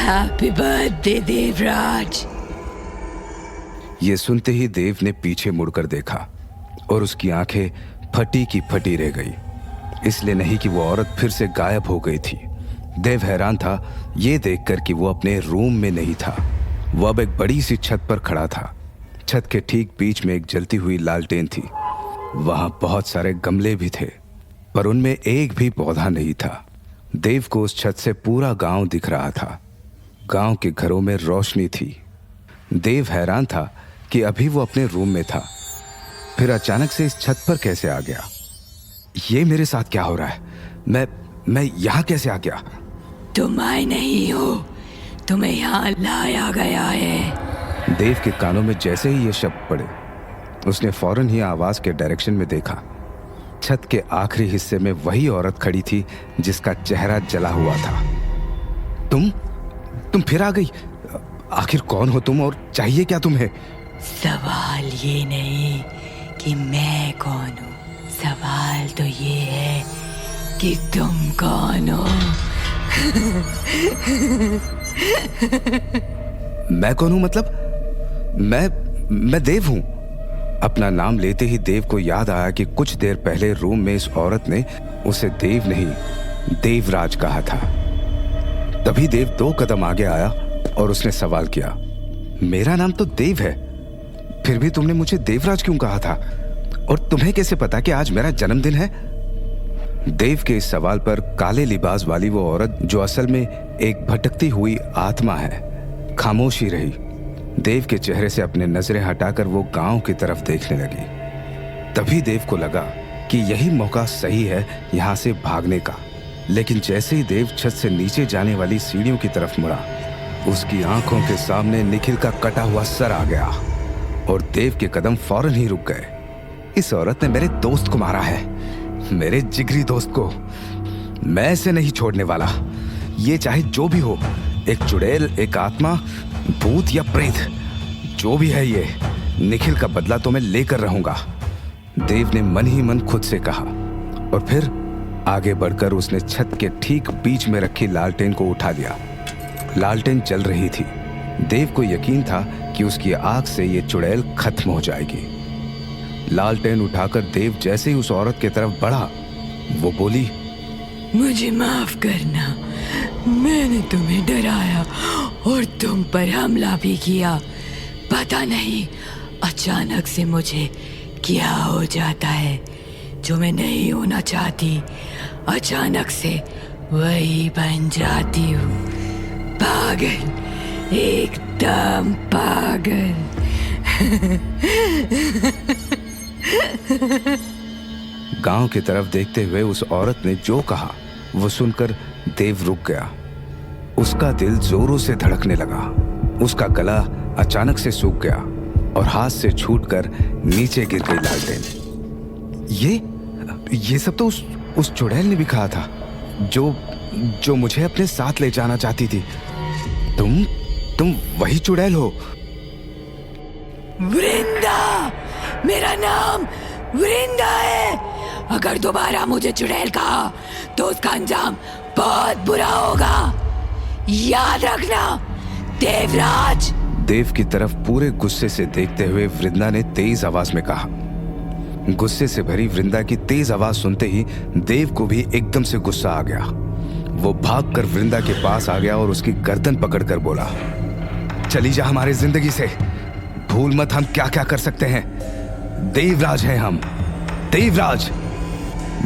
Happy birthday Devraj. ये सुनते ही देव ने पीछे मुड़कर देखा और उसकी आंखें फटी की फटी रह गई। इसलिए नहीं कि वो औरत फिर से गायब हो गई थी। देव हैरान था ये देखकर कि वो अपने रूम में नहीं था। वो अब एक बड़ी सी छत पर खड़ा था। छत के ठीक बीच में एक जलती हुई लालटेन थी। वहां बहुत सारे गमले भी थे, पर उनमें एक भी पौधा नहीं था। देव को उस छत से पूरा गांव दिख रहा था। गांव के घरों में रोशनी थी। देव हैरान था कि अभी वो अपने रूम में था, फिर अचानक से इस छत पर कैसे आ गया। ये मेरे साथ क्या हो रहा है? मैं यहाँ कैसे आ गया? तुम आए नहीं हो, तुम्हें यहाँ लाया गया है। देव के कानों में जैसे ही ये शब्द पड़े, उसने फौरन ही आवाज के डायरेक्शन में देखा। छत के आखिरी हिस्से में वही औरत खड़ी थी जिसका चेहरा जला हुआ था। तुम फिर आ गई। आखिर कौन हो तुम और चाहिए क्या तुम्हें? सवाल ये नहीं कि मैं कौन हूँ, सवाल तो ये है कि तुम कौन हो। मैं कौन हूं? मतलब मैं देव हूं। अपना नाम लेते ही देव को याद आया कि कुछ देर पहले रूम में इस औरत ने उसे देव नहीं देवराज कहा था। तभी देव 2 कदम आगे आया और उसने सवाल किया, मेरा नाम तो देव है, फिर भी तुमने मुझे देवराज क्यों कहा था? और तुम्हें कैसे पता कि आज मेरा जन्मदिन है? देव के इस सवाल पर काले लिबास वाली वो औरत, जो असल में एक भटकती हुई आत्मा है, खामोश ही रही। देव के चेहरे से अपने नजरें हटाकर वो गांव की तरफ देखने लगी। तभी देव को लगा कि यही मौका सही है यहां से भागने का। लेकिन जैसे ही देव छत से नीचे जाने वाली सीढ़ियों की तरफ मुड़ा, उसकी आंखों के सामने निखिल का कटा हुआ सर आ गया और देव के कदम फौरन ही रुक गए। इस औरत ने मेरे दोस्त को मारा है, मेरे जिगरी दोस्त को। मैं इसे नहीं छोड़ने वाला, ये चाहे जो भी हो, एक चुड़ैल, एक आत्मा, भूत या प्रेत, जो भी है ये, निखिल का बदला तो मैं लेकर रहूंगा। देव ने मन ही मन खुद से कहा और फिर आगे बढ़कर उसने छत के ठीक बीच में रखी लालटेन को उठा लिया। लालटेन जल रही थी। देव को यकीन था कि उसकी आग से ये चुड़ैल खत्म हो जाएगी। लालटेन उठाकर देव जैसे ही उस औरत की तरफ बढ़ा, वो बोली, मुझे माफ करना, मैंने तुम्हें डराया और तुम पर हमला भी किया। पता नहीं अचानक से मुझे क्या हो जाता है जो मैं नहीं होना चाहती, अचानक से वही बन जाती हूँ। पागल, एकदम पागल। गांव की तरफ देखते हुए उस औरत ने जो कहा वो सुनकर देव रुक गया। उसका दिल जोरों से धड़कने लगा। उसका गला अचानक से सूख गया और हाथ से छूटकर नीचे गिर गई लालटेन। ये सब तो उस चुड़ैल ने भी कहा था जो मुझे अपने साथ ले जाना चाहती थी। तुम वही चुड़ैल हो? वृंदा, मेरा नाम वृंदा है। अगर दोबारा मुझे चुड़ैल कहा तो उसका अंजाम बहुत बुरा होगा, याद रखना देवराज। देव की तरफ पूरे गुस्से से देखते हुए वृंदा ने तेज आवाज में कहा। गुस्से से भरी वृंदा की तेज आवाज सुनते ही देव को भी एकदम से गुस्सा आ गया। वो भागकर वृंदा के पास आ गया और उसकी गर्दन पकड़कर बोला, चली जा हमारी जिंदगी से, भूल मत हम क्या क्या कर सकते हैं। देवराज हैं हम, देवराज।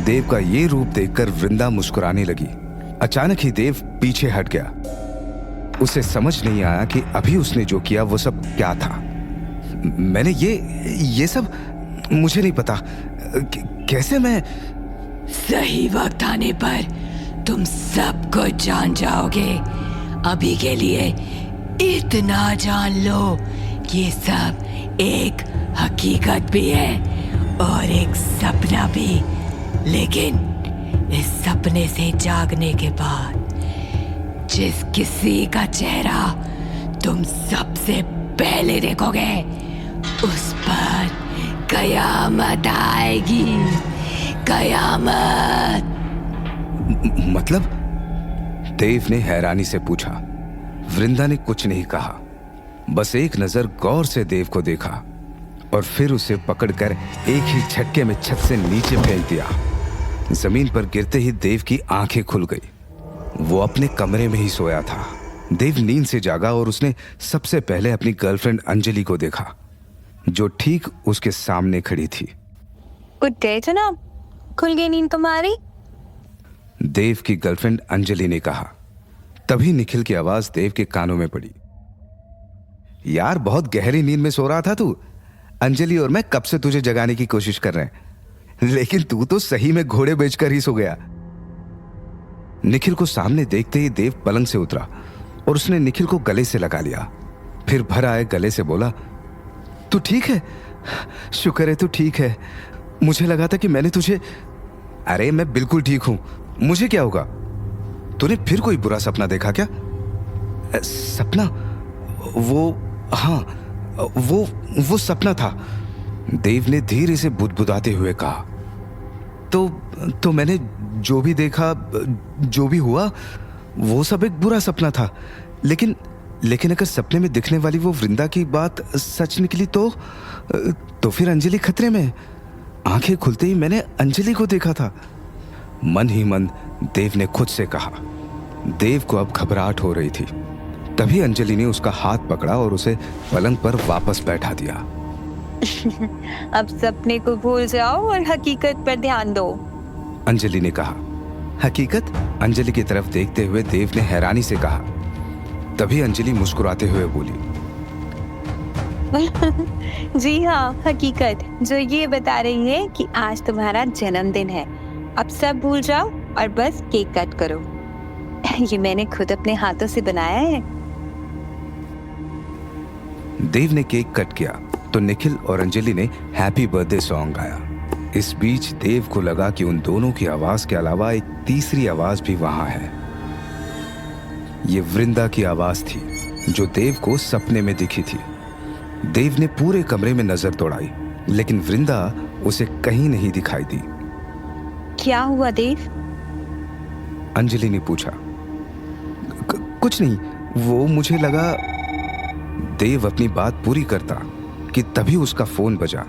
देव का ये रूप देखकर वृंदा मुस्कुराने लगी। अचानक ही देव पीछे हट गया। उसे समझ नहीं आया कि अभी उसने जो किया वो सब क्या था। मैंने ये सब मुझे नहीं पता। कैसे मैं? सही वक्त आने पर तुम सब कुछ जान जाओगे। अभी के लिए इतना जान लो कि ये सब एक हकीकत भी है और एक सपना भी। लेकिन इस सपने से जागने के बाद जिस किसी का चेहरा तुम सबसे पहले देखोगे, उस पर कयामत आएगी, कयामत। मतलब? देव ने हैरानी से पूछा। वृंदा ने कुछ नहीं कहा, बस एक नजर गौर से देव को देखा और फिर उसे पकड़कर एक ही झटके में छत से नीचे फेंक दिया। जमीन पर गिरते ही देव की आंखें खुल गई। वो अपने कमरे में ही सोया था। देव नींद से जागा और उसने सबसे पहले अपनी गर्लफ्रेंड अंजलि को देखा, जो ठीक उसके सामने खड़ी थी। गुड डे जनाब, खुल गई नींद तुम्हारी? देव की गर्लफ्रेंड अंजलि ने कहा। तभी निखिल की आवाज देव के कानों में पड़ी। यार, बहुत गहरी नींद में सो रहा था तू। अंजलि और मैं कब से तुझे जगाने की कोशिश कर रहे हैं, लेकिन तू तो सही में घोड़े बेचकर ही सो गया। निखिल को सामने देखते ही देव पलंग से उतरा और उसने निखिल को गले से लगा लिया। फिर भर आए गले से बोला, तू ठीक है? शुक्र है तू ठीक है। मुझे लगा था कि मैंने तुझे। अरे मैं बिल्कुल ठीक हूं, मुझे क्या होगा? तूने फिर कोई बुरा सपना देखा क्या? सपना? हाँ, वो सपना था। देव ने धीरे से बुदबुदाते हुए कहा। तो मैंने जो भी देखा, जो भी हुआ, वो सब एक बुरा सपना था। लेकिन अगर सपने में दिखने वाली वो वृंदा की बात सच निकली तो फिर अंजलि खतरे में। आंखें खुलते ही मैंने अंजलि को देखा था। मन ही मन देव ने खुद से कहा। देव को अब घबराहट हो रही थी। तभी अंजलि ने उसका हाथ पकड़ा और उसे पलंग पर वापस बैठा दिया। अब सपने को भूल जाओ और हकीकत पर ध्यान दो, अंजलि ने कहा। हकीकत? अंजलि की तरफ देखते हुए देव ने हैरानी से कहा। तभी अंजलि मुस्कुराते हुए बोली, जी हाँ, हकीकत जो ये बता रही है कि आज तुम्हारा जन्मदिन है। अब सब भूल जाओ और बस केक कट करो। ये मैंने खुद अपने हाथों से बनाया है। देव ने केक कट किया तो निखिल और अंजलि ने हैप्पी बर्थडे सॉन्ग गाया। इस बीच देव को लगा कि उन दोनों की आवाज के अलावा एक तीसरी आवाज भी वहां है। ये वृंदा की आवाज थी जो देव को सपने में दिखी थी। देव ने पूरे कमरे में नजर दौड़ाई, लेकिन वृंदा उसे कहीं नहीं दिखाई दी। क्या हुआ देव? अंजलि ने पूछा। कुछ नहीं, वो मुझे लगा। देव अपनी बात पूरी करता कि तभी उसका फोन बजा।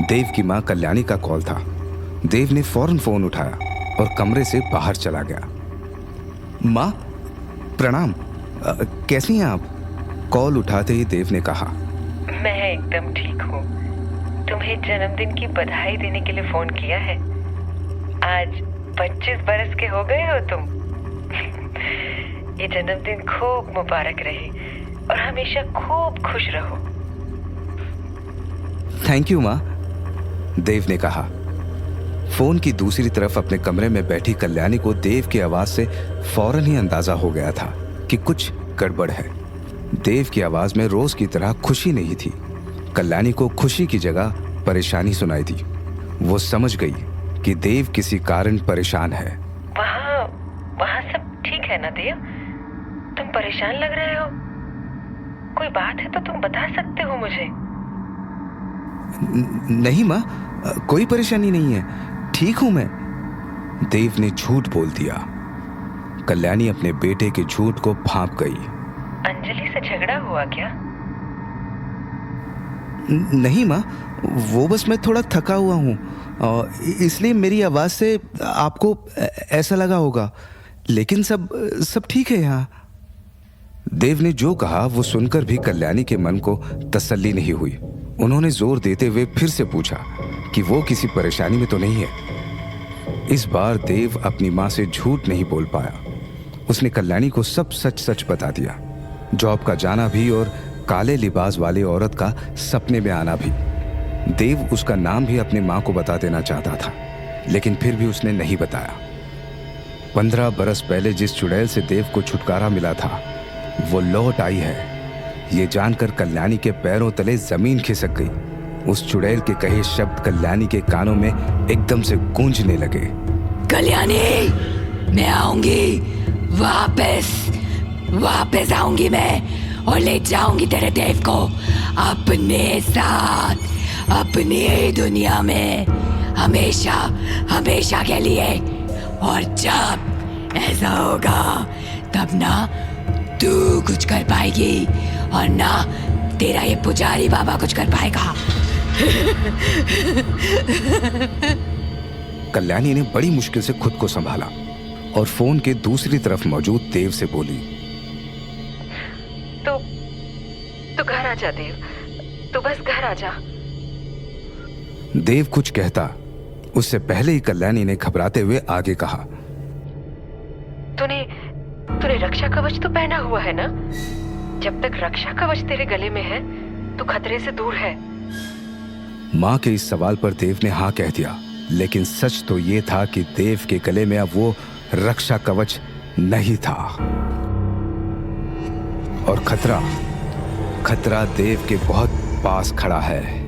देव की मां कल्याणी का कॉल था। देव ने फौरन फोन उठाया और कमरे से बाहर चला गया। मां, प्रणाम, कैसी हैं आप? कॉल उठाते ही देव ने कहा, मैं एकदम ठीक हूँ। तुम्हें जन्मदिन की बधाई देने के लिए फोन किया है। आज 25 बरस के हो गए हो तुम। ये जन्मदिन खूब मुबारक रहे और हमेशा खूब खुश रहो। थैंक यू मां, देव ने कहा। फोन की दूसरी तरफ अपने कमरे में बैठी कल्याणी को देव की आवाज से फौरन ही अंदाजा हो गया था कि कुछ गड़बड़ है। देव की आवाज में रोज की तरह खुशी नहीं थी। कल्याणी को खुशी की जगह परेशानी सुनाई दी। वो समझ गई कि देव किसी कारण परेशान है। वहाँ सब ठीक है ना देव? तुम परेशान लग रहे हो। कोई बात है तो तुम बता सकते हो मुझे। नहीं माँ, कोई परेशानी नहीं है, ठीक हूं मैं। देव ने झूठ बोल दिया। कल्याणी अपने बेटे के झूठ को भांप गई। अंजलि से झगड़ा हुआ क्या? नहीं माँ, वो बस मैं थोड़ा थका हुआ हूँ, इसलिए मेरी आवाज से आपको ऐसा लगा होगा, लेकिन सब ठीक है यहाँ। देव ने जो कहा वो सुनकर भी कल्याणी के मन को तसल्ली नहीं हुई। उन्होंने जोर देते हुए फिर से पूछा कि वो किसी परेशानी में तो नहीं है। इस बार देव अपनी माँ से झूठ नहीं बोल पाया। उसने कल्याणी को सब सच सच बता दिया। जॉब का जाना भी और काले लिबास वाली औरत का सपने में आना भी। देव उसका नाम भी अपनी माँ को बता देना चाहता था, लेकिन फिर भी उसने नहीं बताया। 15 बरस पहले जिस चुड़ैल से देव को छुटकारा मिला था वो लौट आई है। ये जानकर कल्याणी के पैरों तले जमीन खिसक गई। उस चुड़ैल के कहे शब्द कल्याणी के कानों में एकदम से गूंजने लगे। कल्याणी, मैं आऊंगी, वापस आऊंगी मैं और ले जाऊंगी तेरे देव को अपने साथ, अपनी दुनिया में हमेशा के लिए। और जब ऐसा होगा तब ना तू कुछ कर पाएगी और ना तेरा ये पुजारी बाबा कुछ कर पाएगा। कल्याणी ने बड़ी मुश्किल से खुद को संभाला और फोन के दूसरी तरफ मौजूद देव से बोली, तो घर आ जा देव, तो बस घर आ जा। देव कुछ कहता उससे पहले ही कल्याणी ने घबराते हुए आगे कहा, तूने रक्षा कवच तो पहना हुआ है ना? जब तक रक्षा कवच तेरे गले में है तो खतरे से दूर है। मां के इस सवाल पर देव ने हाँ कह दिया, लेकिन सच तो ये था कि देव के गले में अब वो रक्षा कवच नहीं था और खतरा देव के बहुत पास खड़ा है।